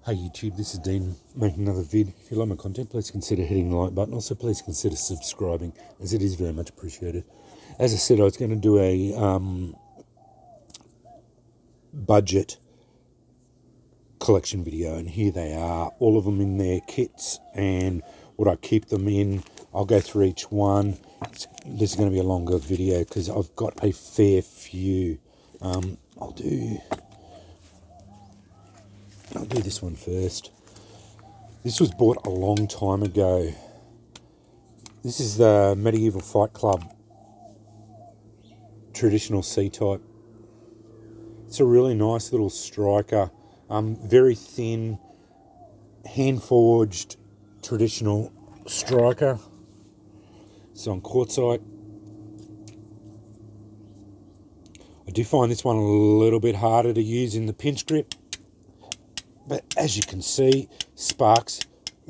Hey YouTube, this is Dean making another vid. If you like my content, please consider hitting the like button. Also, please consider subscribing, as it is very much appreciated. As I said, I was going to do a budget collection video, and here they are, all of them in their kits and what I keep them in. I'll go through each one. This is going to be a longer video because I've got a fair few. I'll do this one first. This was bought a long time ago. This is the Medieval Fight Club traditional C-type. It's a really nice little striker. Very thin, hand-forged traditional striker. It's on quartzite. I do find this one a little bit harder to use in the pinch grip, but as you can see, sparks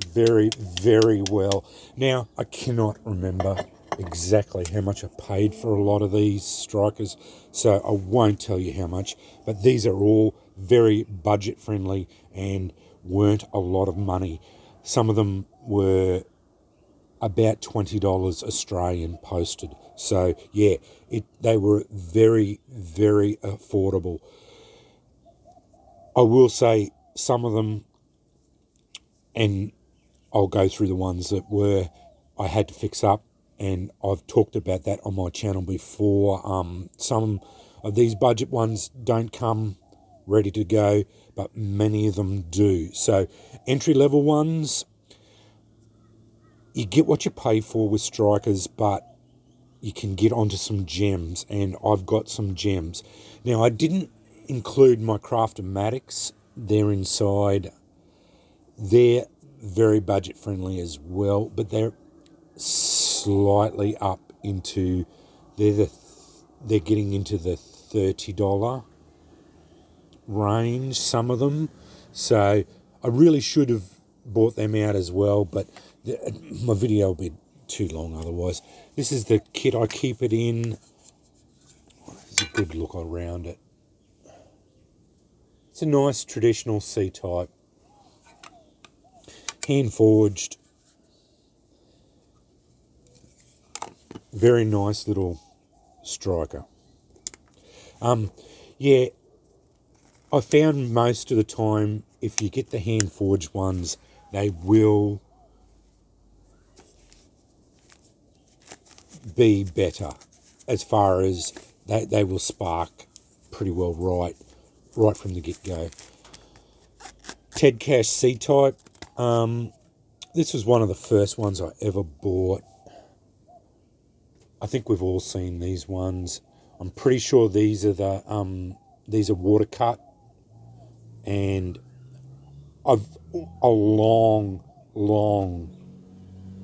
very, very well. Now, I cannot remember exactly how much I paid for a lot of these strikers, so I won't tell you how much, but these are all very budget friendly and weren't a lot of money. Some of them were about $20 Australian posted, so yeah, they were very, very affordable. I will say some of them, and I'll go through the ones that I had to fix up, and I've talked about that on my channel before. Some of these budget ones don't come ready to go, but many of them do. So entry-level ones, you get what you pay for with strikers, but you can get onto some gems, and I've got some gems. Now, I didn't include my Craft-O-Matics. They're inside. They're very budget friendly as well, but they're slightly up into, they're getting into the $30 range, some of them. So I really should have bought them out as well, but my video will be too long otherwise. This is the kit I keep it in. There's a good look around it. It's a nice traditional C-type, hand forged, very nice little striker. Yeah, I found most of the time, if you get the hand forged ones, they will be better, as far as they will spark pretty well right from the get-go. Ted Cash C-type. This was one of the first ones I ever bought. I think we've all seen these ones. I'm pretty sure these are water cut, and I've a long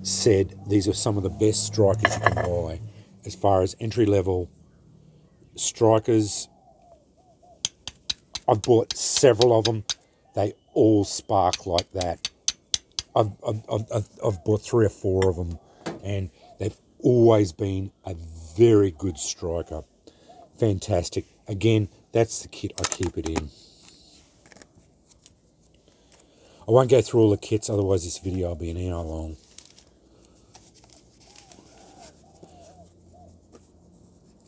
said these are some of the best strikers you can buy as far as entry-level strikers. I've bought several of them. They all spark like that. I've bought 3 or 4 of them, and they've always been a very good striker. Fantastic. Again, that's the kit I keep it in. I won't go through all the kits, otherwise this video will be an hour long.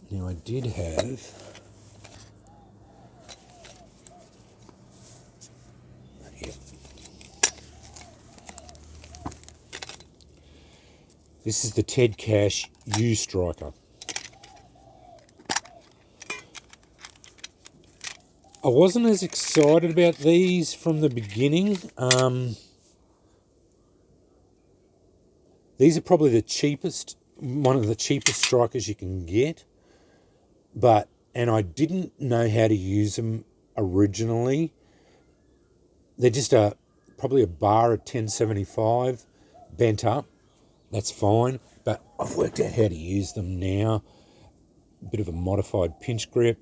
Now, I did have this is the Ted Cash U Striker. I wasn't as excited about these from the beginning. These are probably the cheapest, one of the cheapest strikers you can get. And I didn't know how to use them originally. They're just probably a bar at 1075 bent up. That's fine, but I've worked out how to use them now. A bit of a modified pinch grip.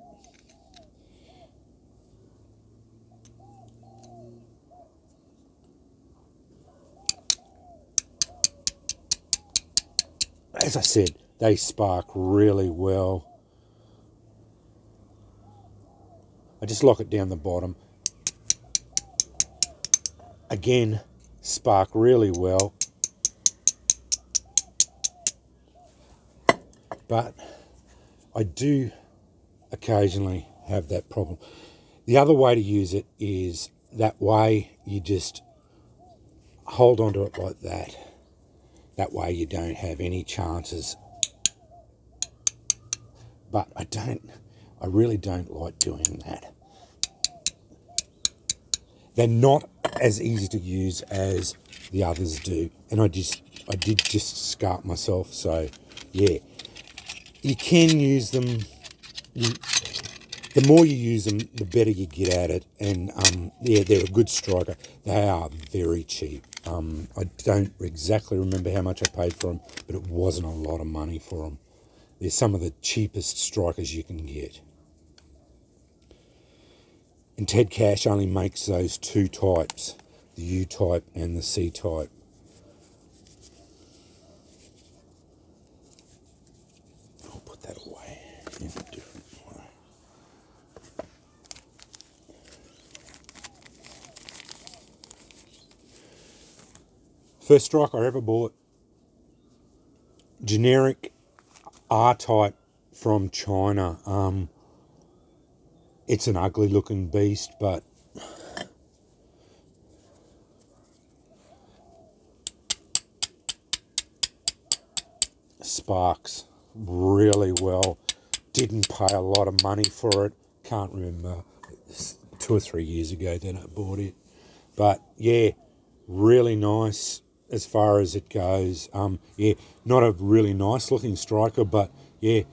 As I said, they spark really well. I just lock it down the bottom. again, spark really well, but I do occasionally have that problem. The other way to use it is that way you just hold onto it like that. That way you don't have any chances. But I really don't like doing that. They're not as easy to use as the others do. And I did just scarp myself. So yeah, you can use them. The more you use them, the better you get at it. And yeah, they're a good striker. They are very cheap. I don't exactly remember how much I paid for them, but it wasn't a lot of money for them. They're some of the cheapest strikers you can get. And Ted Cash only makes those two types, the U-type and the C-type. I'll put that away in a different way. First striker I ever bought, generic R-type from China. It's an ugly looking beast, but sparks really well. Didn't pay a lot of money for it. Can't remember. It's 2 or 3 years ago that I bought it. But yeah, really nice as far as it goes. Yeah, not a really nice looking striker, but yeah,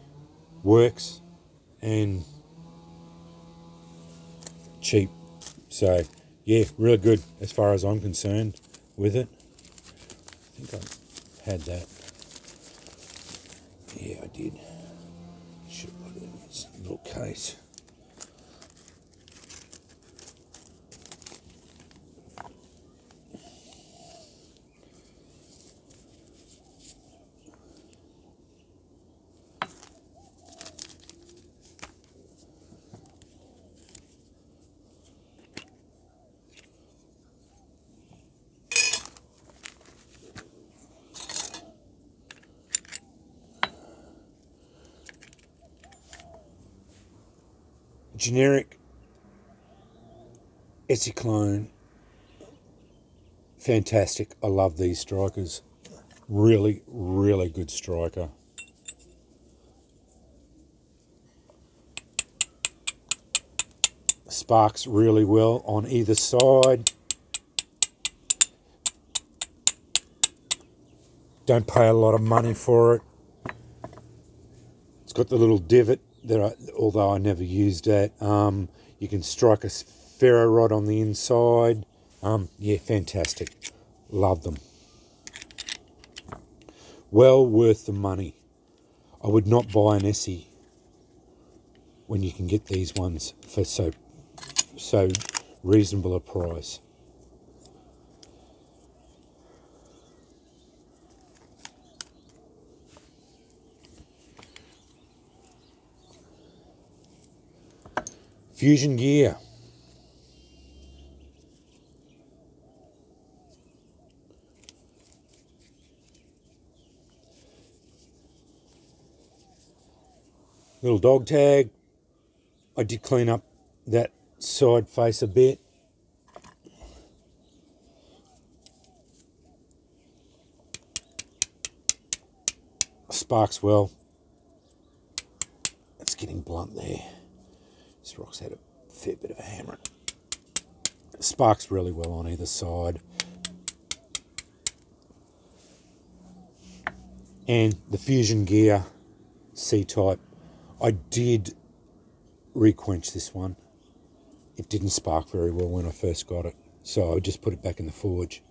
works and cheap. So yeah, really good as far as I'm concerned with it. I think I had that. Yeah, I did. Should put it in this little case. Generic Eccyclone, fantastic. I love these strikers. Really, really good striker. Sparks really well on either side. Don't pay a lot of money for it. It's got the little divot that although I never used that. You can strike a ferro rod on the inside. Yeah, fantastic. Love them. Well worth the money. I would not buy an Essie when you can get these ones for so reasonable a price. Fusion gear. Little dog tag. I did clean up that side face a bit. Sparks well. It's getting blunt there. This rock's had a fair bit of a hammer. Sparks really well on either side. And the Fusion Gear C-type, I did requench this one. It didn't spark very well when I first got it, so I just put it back in the forge.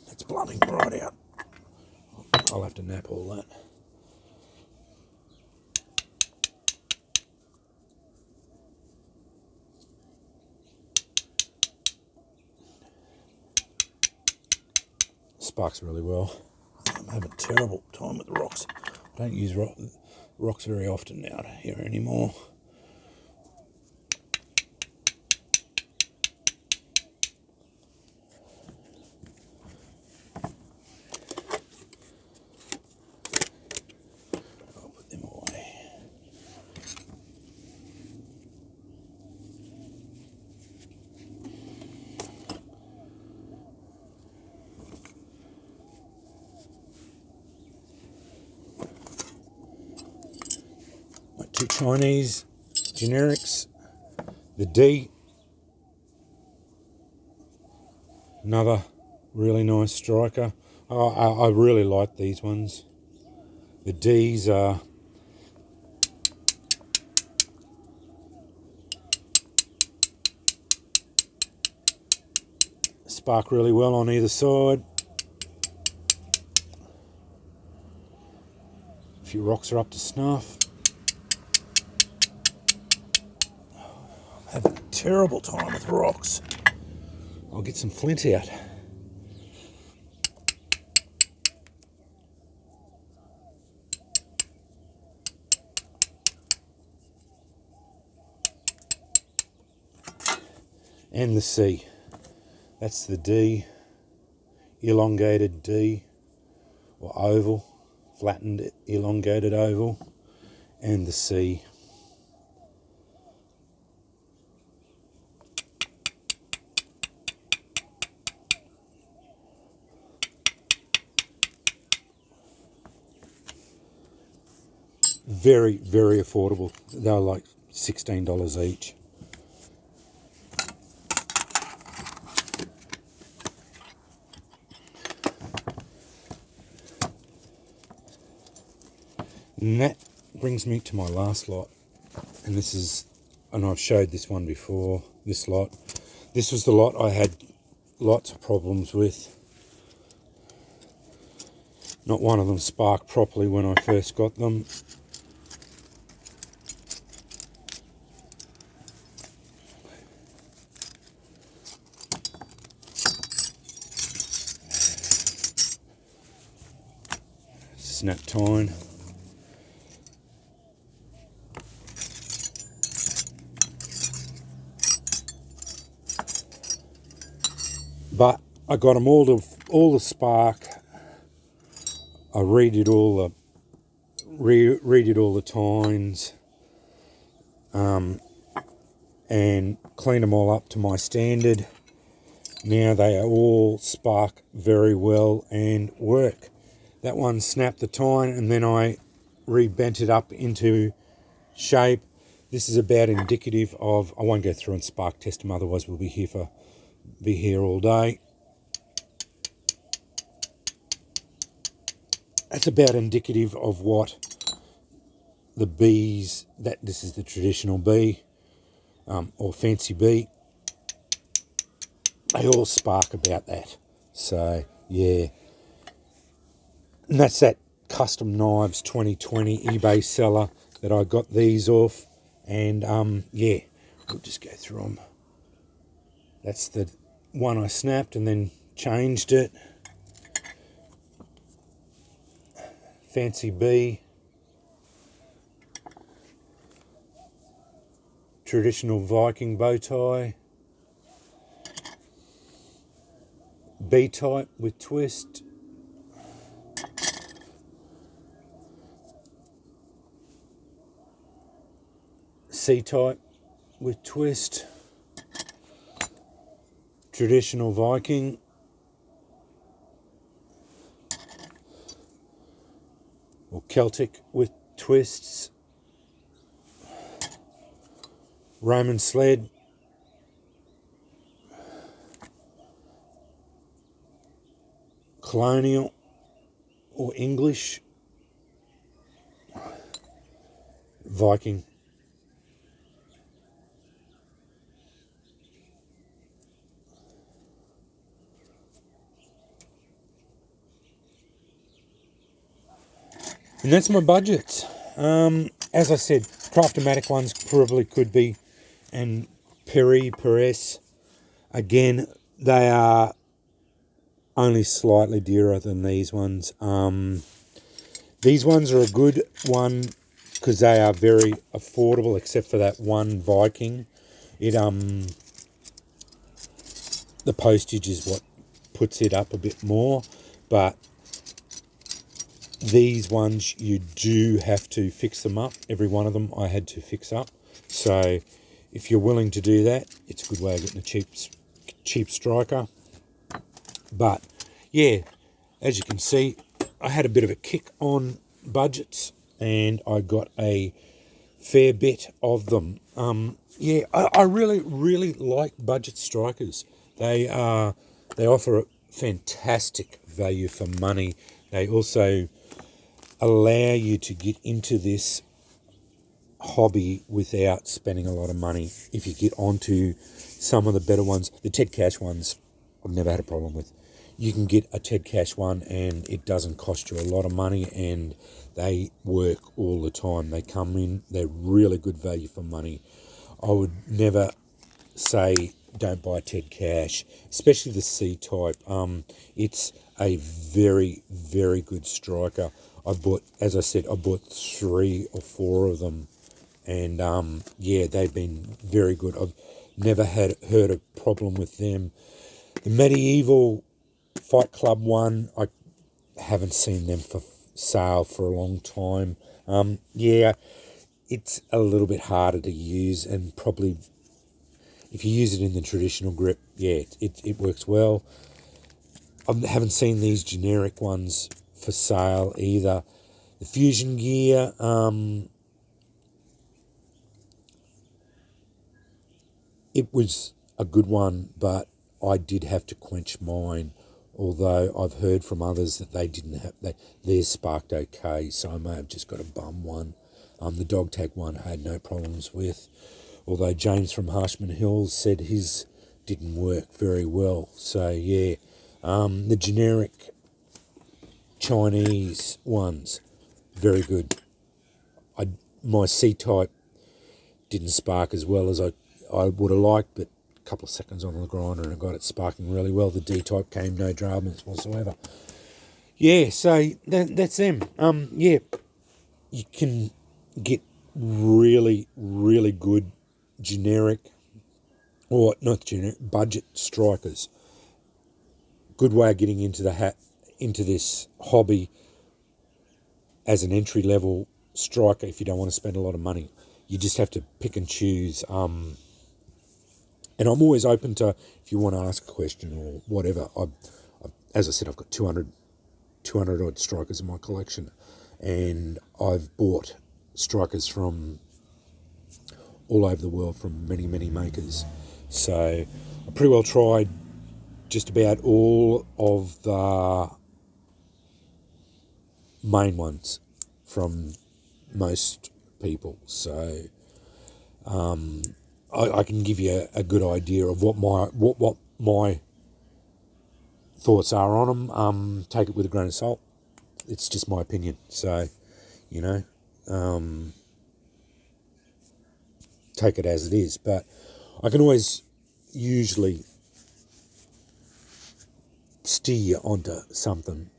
That's blunting right out. I'll have to nap all that. Sparks really well. I'm having a terrible time with the rocks. I don't use rocks very often out here anymore. I'll put them away. My two Chinese generics, the D, another really nice striker. I really like these ones. The D's are spark really well on either side. A few rocks are up to snuff. Having a terrible time with rocks. I'll get some flint out. And the C. That's the D, elongated D, or oval, flattened elongated oval, and the C. Very, very affordable. They were like $16 each. And that brings me to my last lot. And this is, and I've showed this one before, this lot. This was the lot I had lots of problems with. Not one of them sparked properly when I first got them. Snap tine. But I got them all the spark. I redid all the tines, and cleaned them all up to my standard. Now they are all spark very well and work. That one snapped the tine, and then I rebent it up into shape. This is about indicative of, I won't go through and spark test them, otherwise we'll be here all day. That's about indicative of what the B's, that this is the traditional B, or fancy B. They all spark about that. So yeah, and that's that Custom Knives 2020 eBay seller that I got these off. And yeah, we'll just go through them. That's the one I snapped and then changed it. Fancy B. Traditional Viking bow tie. B-type with twist. C-type with twist. Traditional Viking. Or Celtic with twists. Roman sled. Colonial or English. Viking. And that's my budget. As I said, Craft-O-Matic ones probably could be, and Perez. Again, they are only slightly dearer than these ones. These ones are a good one because they are very affordable, except for that one Viking. It the postage is what puts it up a bit more, but these ones you do have to fix them up. Every one of them I had to fix up. So if you're willing to do that, it's a good way of getting a cheap striker. But yeah, as you can see, I had a bit of a kick on budgets, and I got a fair bit of them. Yeah, I really like budget strikers. They offer a fantastic value for money. They also allow you to get into this hobby without spending a lot of money. If you get onto some of the better ones, the Ted Cash ones, I've never had a problem with. You can get a Ted Cash one and it doesn't cost you a lot of money, and they work all the time. They come in, they're really good value for money. I would never say don't buy Ted Cash, especially the C-type. It's a very, very good striker. As I said, I bought 3 or 4 of them, and yeah, they've been very good. I've never heard a problem with them. The Medieval Fight Club one, I haven't seen them for sale for a long time. Yeah, it's a little bit harder to use, and probably if you use it in the traditional grip, yeah, it works well. I haven't seen these generic ones for sale either. The Fusion Gear, it was a good one, but I did have to quench mine. Although I've heard from others that they didn't have, theirs sparked okay, so I may have just got a bum one. The dog tag one I had no problems with, although James from Harshman Hills said his didn't work very well. So yeah, the generic Chinese ones, very good. My C-type didn't spark as well as I would have liked, but a couple of seconds on the grinder and I got it sparking really well. The D-type came no dramas whatsoever. Yeah, so that's them. Yeah, you can get really, really good generic, or not generic, budget strikers. Good way of getting into this hobby as an entry level striker. If you don't want to spend a lot of money, you just have to pick and choose. And I'm always open to, if you want to ask a question or whatever. As I said, I've got 200 odd strikers in my collection, and I've bought strikers from all over the world from many, many makers. So I pretty well tried just about all of the main ones from most people. So I can give you a good idea of what my thoughts are on them. Take it with a grain of salt. It's just my opinion. So, you know, take it as it is. But I can always usually steer you onto something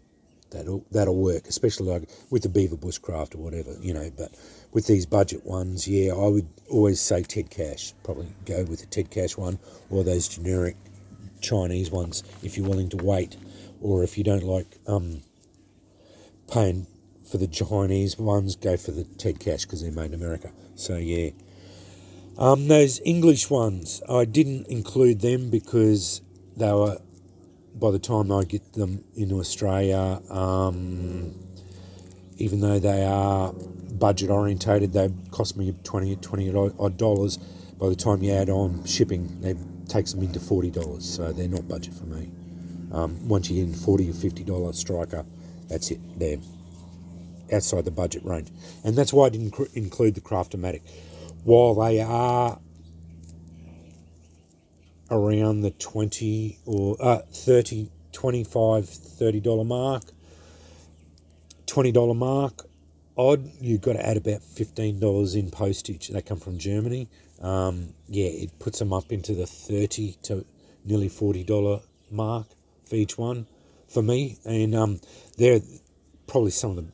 that'll work, especially like with the Beaver Bushcraft or whatever, you know. But with these budget ones, yeah, I would always say Ted Cash. Probably go with the Ted Cash one, or those generic Chinese ones if you're willing to wait, or if you don't like paying for the Chinese ones, go for the Ted Cash because they're made in America. So yeah, those English ones, I didn't include them because they were, by the time I get them into Australia, even though they are budget orientated, they cost me 20 odd dollars. By the time you add on shipping, it takes them into $40, so they're not budget for me. Once you get in $40 or $50 striker, that's it. They're outside the budget range, and that's why I didn't include the Craftomatic. While they are around the 20 or 30, 25, $30 mark, $20 mark odd, you've got to add about $15 in postage. They come from Germany. Yeah, it puts them up into the $30 to nearly $40 mark for each one for me, and they're probably some of the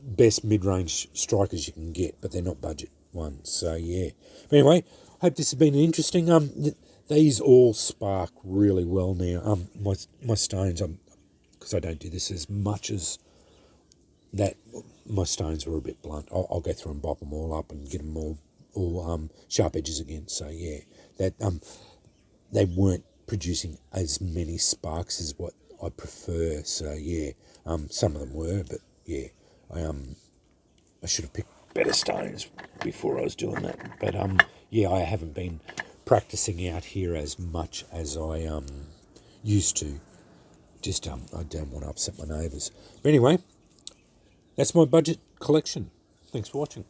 best mid-range strikers you can get, but they're not budget ones. So yeah. But anyway, hope this has been interesting. These all spark really well now. My stones, because I don't do this as much as that. My stones were a bit blunt. I'll go through and bop them all up and get them all sharp edges again. So yeah, that they weren't producing as many sparks as what I prefer. So yeah, some of them were, but yeah, I should have picked better stones before I was doing that. But yeah, I haven't been practicing out here as much as I used to. Just I don't want to upset my neighbours. But anyway, that's my budget collection. Thanks for watching.